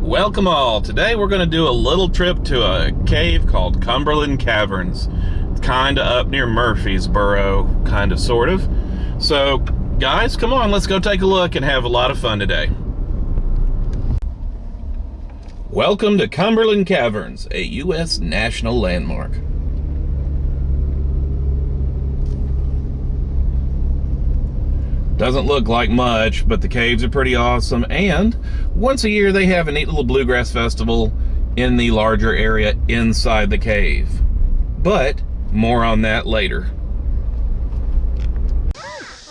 Welcome all. Today we're going to do a little trip to a cave called Cumberland Caverns. It's kind of up near Murfreesboro, kind of, sort of. So, guys, come on, let's go take a look and have a lot of fun today. Welcome to Cumberland Caverns, a U.S. national landmark. Doesn't look like much, but the caves are pretty awesome, and once a year they have a neat little bluegrass festival in the larger area inside the cave. But more on that later.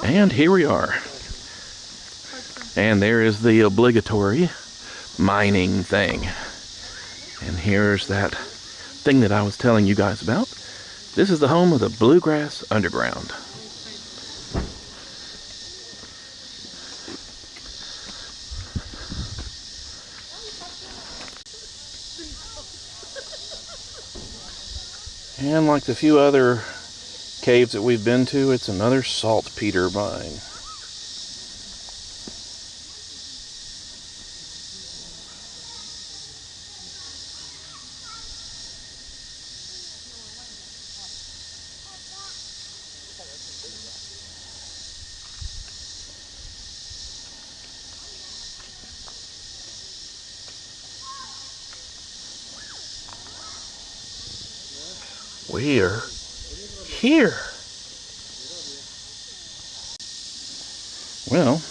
And here we are. And there is the obligatory mining thing. And here's that thing that I was telling you guys about. This is the home of the Bluegrass Underground. And like the few other caves that we've been to, it's another saltpeter mine. We're here. Well,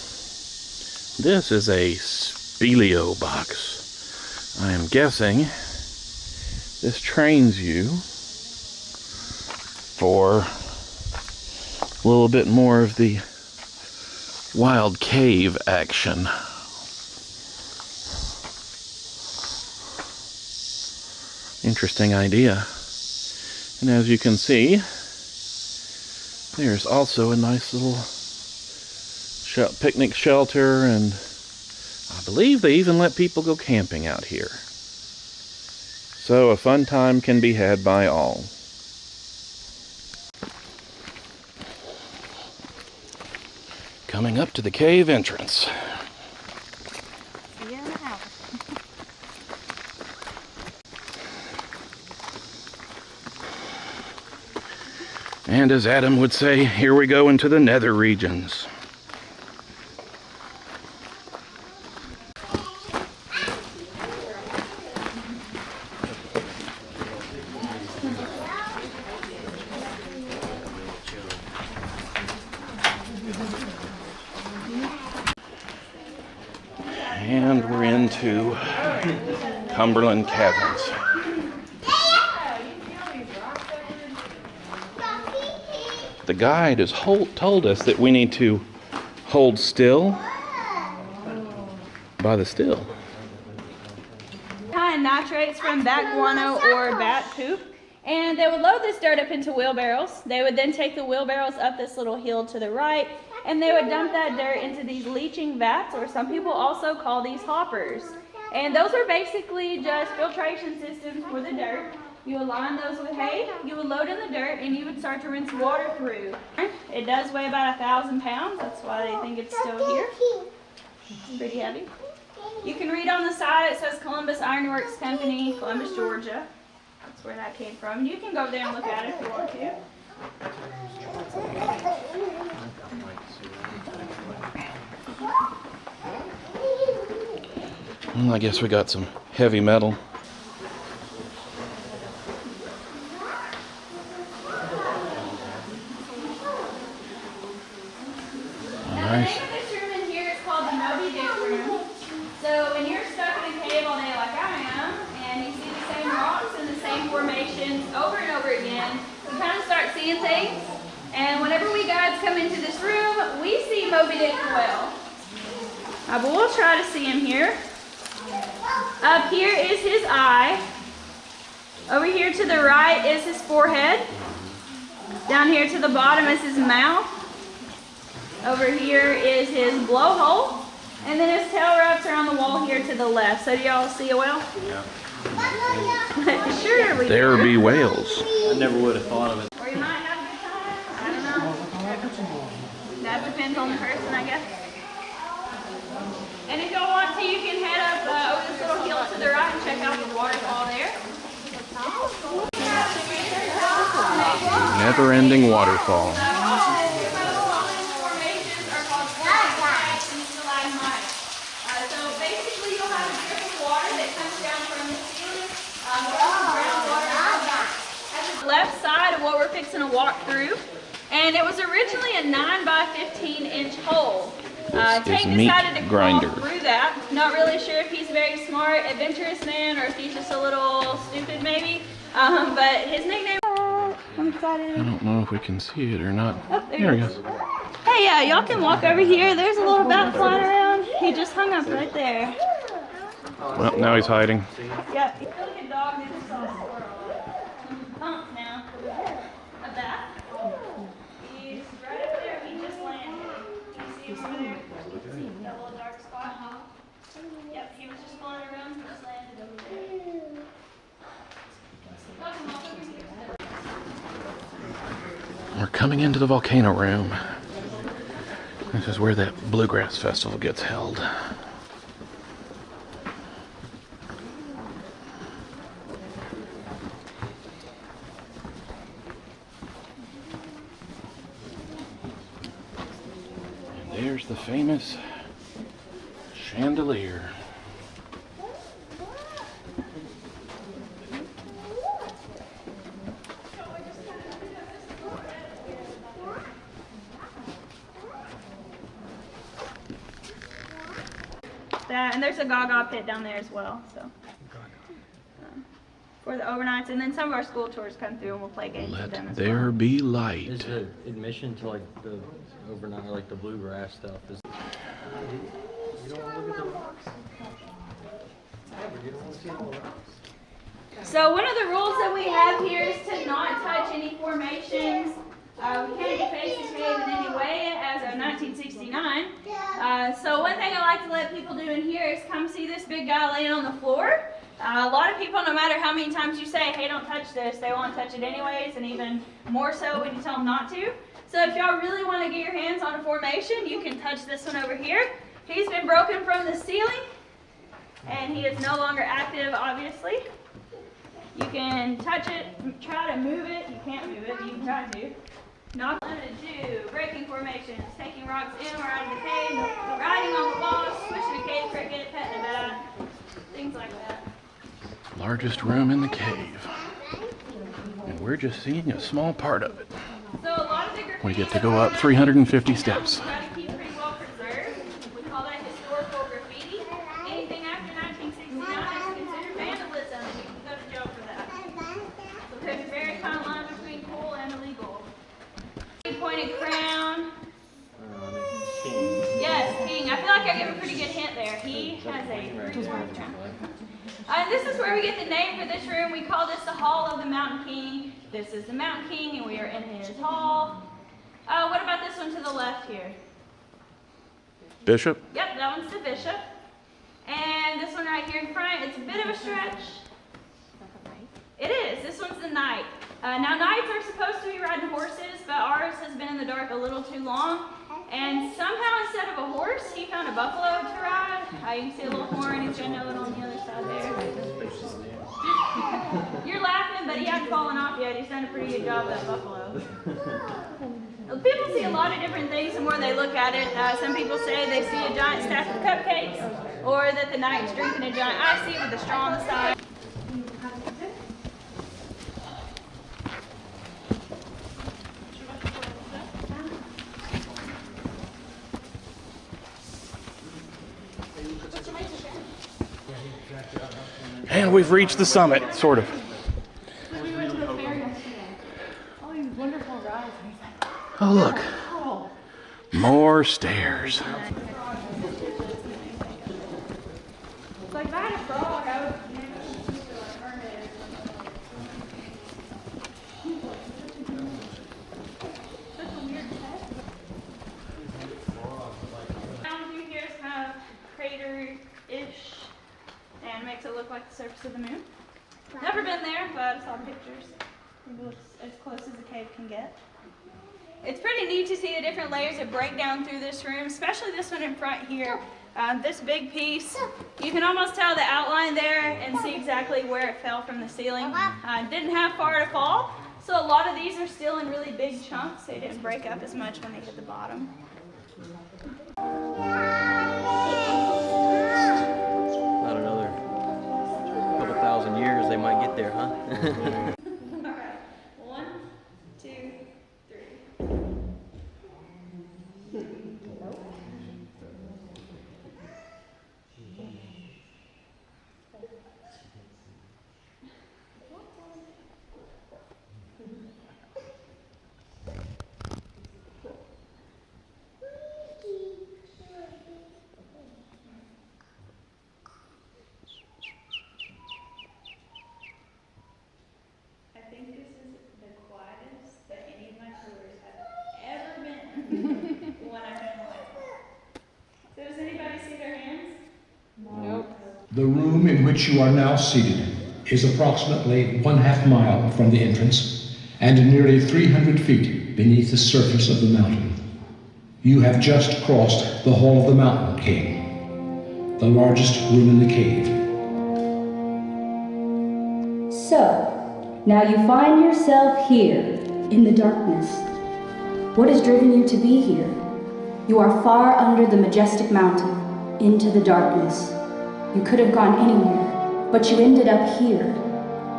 this is a speleo box. I am guessing this trains you for a little bit more of the wild cave action. Interesting idea. And as you can see, there's also a nice little picnic shelter, and I believe they even let people go camping out here. So a fun time can be had by all. Coming up to the cave entrance. And as Adam would say, here we go into the nether regions. And we're into Cumberland Caverns. The guide has told us that we need to hold still by the still. And nitrates from bat guano or bat poop, and they would load this dirt up into wheelbarrows. They would then take the wheelbarrows up this little hill to the right, and they would dump that dirt into these leaching vats, or some people also call these hoppers. And those were basically just filtration systems for the dirt. You would line those with hay, you would load in the dirt, and you would start to rinse water through. It does weigh about 1,000 pounds, that's why they think it's still here. It's pretty heavy. You can read on the side, it says Columbus Iron Works Company, Columbus, Georgia. That's where that came from. You can go over there and look at it if you want to. Well, I guess we got some heavy metal. This room in here is called the Moby Dick room. So when you're stuck in a cave all day like I am, and you see the same rocks and the same formations over and over again, you kind of start seeing things. And whenever we guides come into this room, we see Moby Dick well. But we'll try to see him here. Up here is his eye. Over here to the right is his forehead. Down here to the bottom is his mouth. Over here is his blowhole, and then his tail wraps around the wall here to the left. So do y'all see a whale? Yeah. Sure we do. There be whales. I never would have thought of it. Or you might have a good time. I don't know. That depends on the person, I guess. And if y'all want to, you can head up over this little hill never-ending waterfall. Formations are called stalagmites and stalagmites. So basically you'll have a drip of water that comes down from the ceiling. At the left side of what we're fixing to walk through. And it was originally a 9 by 15 inch hole. Tank decided to crawl through that. Not really sure if he's a very smart, adventurous man or if he's just a little stupid maybe. But his nickname. I'm excited. I don't know if we can see it or not. Oh, there he goes. Hey, y'all can walk over here. There's a little bat flying around. He just hung up right there. Well, now he's hiding. Yep. Look at dog. They just saw a squirrel. Pump now. A bat. He's right up there. He just landed. Can you see him over there? That little dark spot? Yep, he was just flying around. He just landed over there. We're coming into the Volcano Room. This is where that Bluegrass Festival gets held. And there's the famous chandelier. And there's a gaga pit down there as well, so for the overnights, and then some of our school tours come through and we'll play games with them Let as there well. be light. Is the admission to like the overnight, like the bluegrass stuff? Is you don't want to look at the rocks? Yeah, but you don't want to see all the rocks. So one of the rules that we have here is to not touch any formations. We can't deface this cave in any way as of 1969. So one thing I like to let people do in here is come see this big guy laying on the floor. A lot of people, no matter how many times you say, hey, don't touch this, they want to touch it anyways, and even more so when you tell them not to. So if y'all really want to get your hands on a formation, you can touch this one over here. He's been broken from the ceiling, and he is no longer active, obviously. You can touch it, try to move it. You can't move it, but you can try to. Not limited to breaking formations, taking rocks in or out of the cave, riding on the walls, squishing a cave cricket, petting a bat, things like that. Largest room in the cave. And we're just seeing a small part of it. So a lot of the graffiti We get to go up 350 steps. try to keep pretty well preserved. We call that historical graffiti. Anything after 1969 is considered vandalism, and you can go to jail for that. So there's a very fine line between cool and illegal. Pointed crown. King. Yes, king. I feel like I gave a pretty good hint there. He has a three-pointed crown. This is where we get the name for this room. We call this the Hall of the Mountain King. This is the Mountain King, and we are in his hall. What about this one to the left here? Bishop? Yep, that one's the bishop. And this one right here in front, it's a bit of a stretch. It is. This one's the knight. Now, knights are supposed to be riding horses, but ours has been in the dark a little too long. And somehow, instead of a horse, he found a buffalo to ride. You can see a little horn. He's got another one on the other side there. You're laughing, but he hasn't fallen off yet. He's done a pretty good job of that buffalo. People see a lot of different things the more they look at it. Some people say they see a giant stack of cupcakes, or that the knight's drinking a giant icy with a straw on the side. And we've reached the summit, sort of. Oh, look. More stairs. It's like if I had a frog, I would name it hermit. Such a weird pet. Down through here is kind of crater-ish and makes it look like the surface of the moon. Never been there, but I saw pictures. It looks as close as a cave can get. It's pretty neat to see the different layers of breakdown through this room, especially this one in front here. This big piece, you can almost tell the outline there and see exactly where it fell from the ceiling. Didn't have far to fall, So a lot of these are still in really big chunks. They didn't break up as much when they hit the bottom. About another couple thousand years, they might get there, huh? All right. 1, 2, 3. I think this is the quietest that any of my tours have ever been when I've been alive. So does anybody see their hands? Nope. The room in which you are now seated is approximately 1/2 mile from the entrance and nearly 300 feet beneath the surface of the mountain. You have just crossed the Hall of the Mountain King, the largest room in the cave. So, now you find yourself here, in the darkness. What has driven you to be here? You are far under the majestic mountain, into the darkness. You could have gone anywhere, but you ended up here.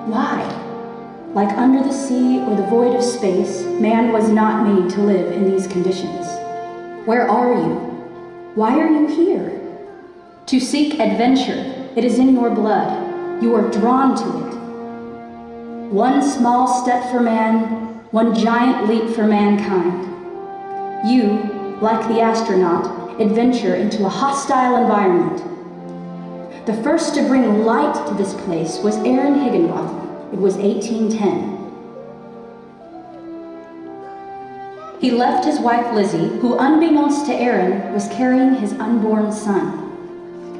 Why? Like under the sea or the void of space, man was not made to live in these conditions. Where are you? Why are you here? To seek adventure. It is in your blood. You are drawn to it. One small step for man, one giant leap for mankind. You, like the astronaut, adventure into a hostile environment. The first to bring light to this place was Aaron Higginbotham. It was 1810. He left his wife Lizzie, who unbeknownst to Aaron, was carrying his unborn son.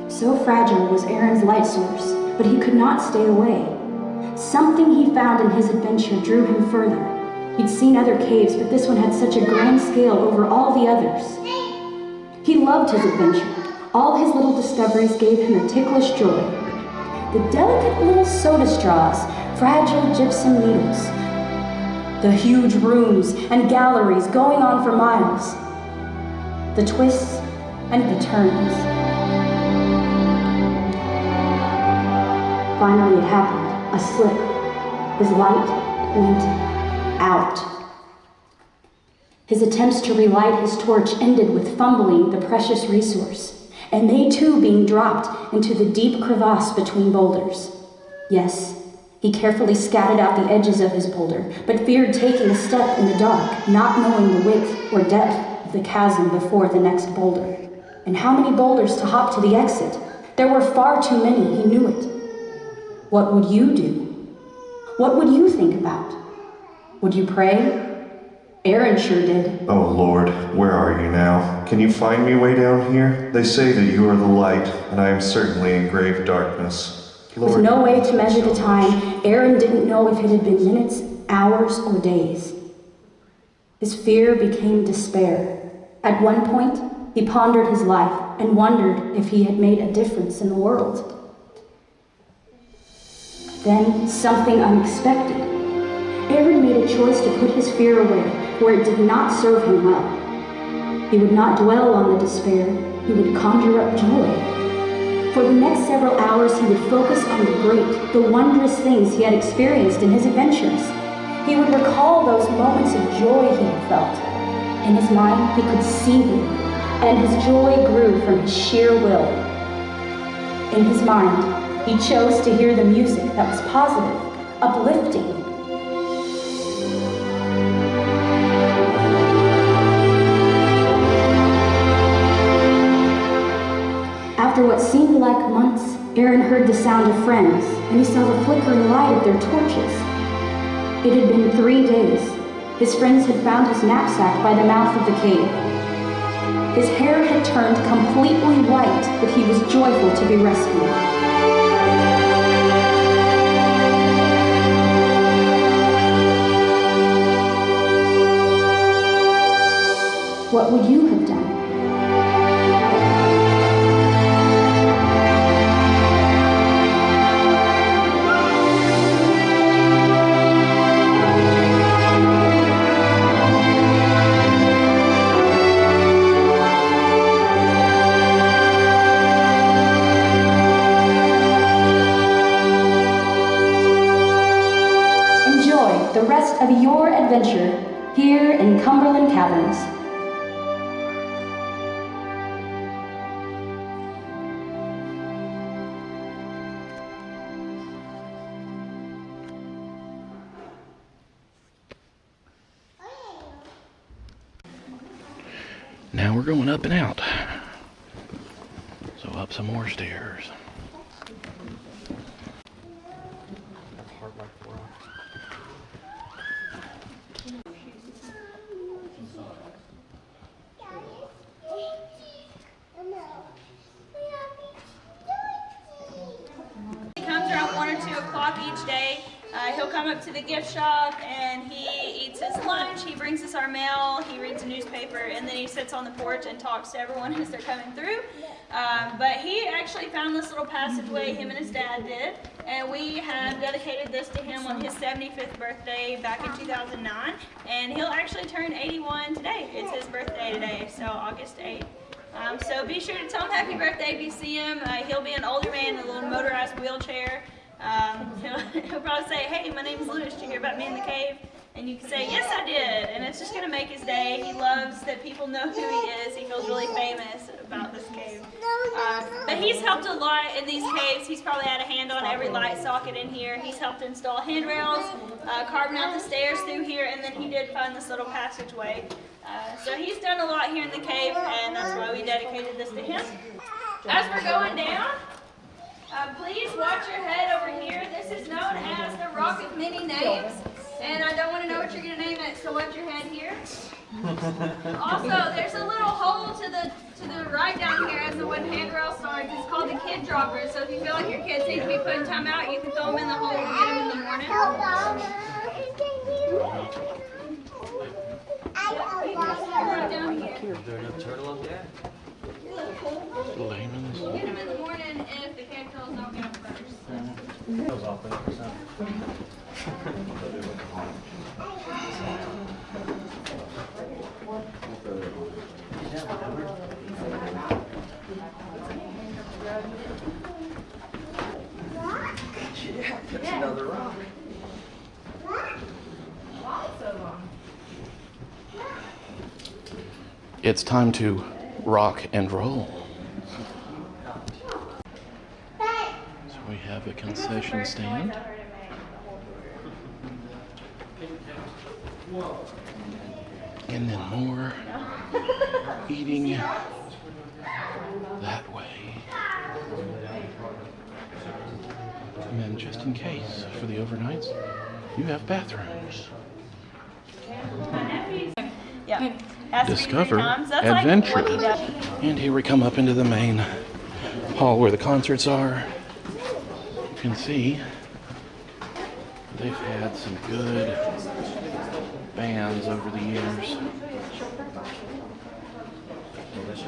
So fragile was Aaron's light source, but he could not stay away. Something he found in his adventure drew him further. He'd seen other caves, but this one had such a grand scale over all the others. He loved his adventure. All his little discoveries gave him a ticklish joy. The delicate little soda straws, fragile gypsum needles. The huge rooms and galleries going on for miles. The twists and the turns. Finally it happened. A slip. His light went out. His attempts to relight his torch ended with fumbling the precious resource, and they too being dropped into the deep crevasse between boulders. Yes, he carefully scattered out the edges of his boulder, but feared taking a step in the dark, not knowing the width or depth of the chasm before the next boulder. And how many boulders to hop to the exit? There were far too many, he knew it. What would you do? What would you think about? Would you pray? Aaron sure did. Oh Lord, where are you now? Can you find me way down here? They say that you are the light, and I am certainly in grave darkness. Lord, with no way to measure the time, Aaron didn't know if it had been minutes, hours, or days. His fear became despair. At one point, he pondered his life and wondered if he had made a difference in the world. Then, something unexpected. Aaron made a choice to put his fear away, where it did not serve him well. He would not dwell on the despair, he would conjure up joy. For the next several hours, he would focus on the great, the wondrous things he had experienced in his adventures. He would recall those moments of joy he had felt. In his mind, he could see them, and his joy grew from his sheer will. In his mind, he chose to hear the music that was positive, uplifting. After what seemed like months, Aaron heard the sound of friends, and he saw the flickering light of their torches. It had been 3 days. His friends had found his knapsack by the mouth of the cave. His hair had turned completely white, but he was joyful to be rescued. What would you have done? adventure here in Cumberland Caverns. Now we're going up and out. So up some more stairs. He comes around 1 or 2 o'clock each day. He'll come up to the gift shop and he eats his lunch, he brings us our mail, he reads a newspaper, and then he sits on the porch and talks to everyone as they're coming through. But he actually found this little passageway, him and his dad did, and we have dedicated this to him on his 75th birthday back in 2009, and he'll actually turn 81 today. It's his birthday today, so August 8th. So be sure to tell him happy birthday if you see him. He'll be an older man in a little motorized wheelchair. He'll probably say, "Hey, my name's Lewis, did you hear about me in the cave?" And you can say, "Yes, I did." And it's just going to make his day. He loves that people know who he is. He feels really famous about this cave. But he's helped a lot in these caves. He's probably had a hand on every light socket in here. He's helped install handrails, carving out the stairs through here, and then he did find this little passageway. So he's done a lot here in the cave, and that's why we dedicated this to him. As we're going down, please watch your head over here. This is known as the Rock of Many Names, and I don't want to know what you're going to name it, so watch your head here. Also, there's a little hole to the right down here as the wooden handrail starts. It's called the kid dropper, so if you feel like your kids need to be putting time out, you can throw them in the hole and get them in the morning. Right down here. Is there no turtle up there? Layman's. Get them in the morning if the caterpillars don't get them first. Yeah, that's another rock. It's time to rock and roll. So we have a concession stand. And then more eating that way. And then just in case for the overnights, you have bathrooms. Yeah. Discover adventure. And here we come up into the main hall where the concerts are. You can see they've had some good bands over the years.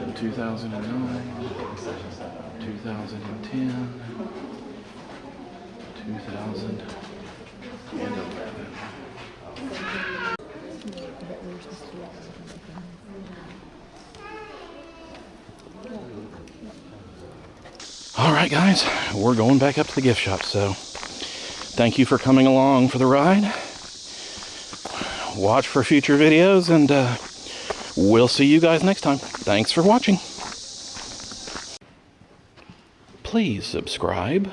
In 2009, 2010, 2011. All right, guys, we're going back up to the gift shop, so thank you for coming along for the ride. Watch for future videos, and we'll see you guys next time. Thanks for watching. Please subscribe.